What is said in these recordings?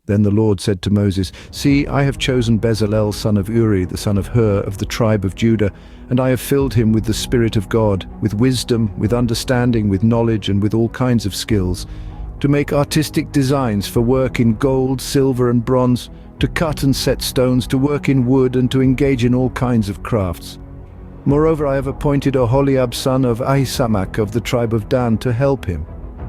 Then the Lord said to Moses, "See, I have chosen Bezalel son of Uri, the son of Hur, of the tribe of Judah, and I have filled him with the Spirit of God, with wisdom, with understanding, with knowledge, and with all kinds of skills, to make artistic designs for work in gold, silver, and bronze, to cut and set stones, to work in wood, and to engage in all kinds of crafts. Moreover, I have appointed Oholiab son of Ahisamach of the tribe of Dan to help him.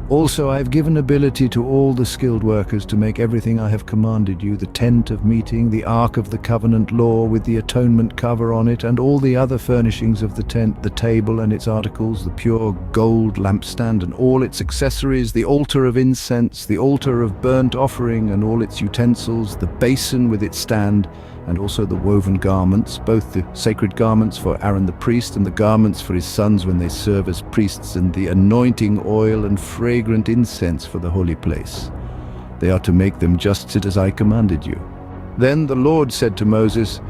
Also, I have given ability to all the skilled workers to make everything I have commanded you, the tent of meeting, the ark of the covenant law with the atonement cover on it, and all the other furnishings of the tent, the table and its articles, the pure gold lampstand and all its accessories, the altar of incense, the altar of burnt offering and all its utensils, the basin with its stand, and also the woven garments, both the sacred garments for Aaron the priest and the garments for his sons when they serve as priests, and the anointing oil and fragrant incense for the holy place. They are to make them just as I commanded you." Then the Lord said to Moses,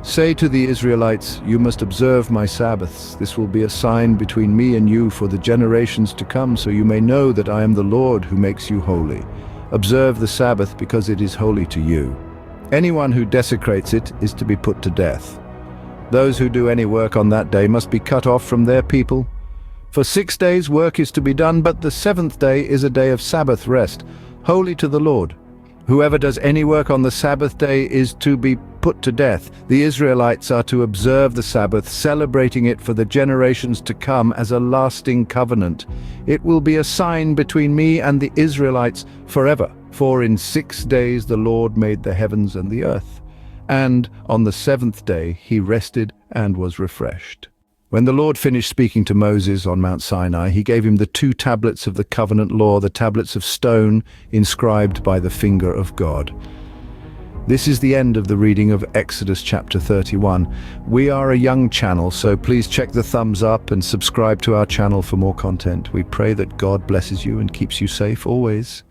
"Say to the Israelites, you must observe my Sabbaths. This will be a sign between me and you for the generations to come, so you may know that I am the Lord who makes you holy. Observe the Sabbath because it is holy to you. Anyone who desecrates it is to be put to death. Those who do any work on that day must be cut off from their people. For 6 days work is to be done, but the seventh day is a day of Sabbath rest, holy to the Lord. Whoever does any work on the Sabbath day is to be put to death. The Israelites are to observe the Sabbath, celebrating it for the generations to come as a lasting covenant. It will be a sign between me and the Israelites forever. For in 6 days the Lord made the heavens and the earth, and on the seventh day he rested and was refreshed." When the Lord finished speaking to Moses on Mount Sinai, he gave him the 2 tablets of the covenant law, the tablets of stone inscribed by the finger of God. This is the end of the reading of Exodus chapter 31. We are a young channel, so please check the thumbs up and subscribe to our channel for more content. We pray that God blesses you and keeps you safe always.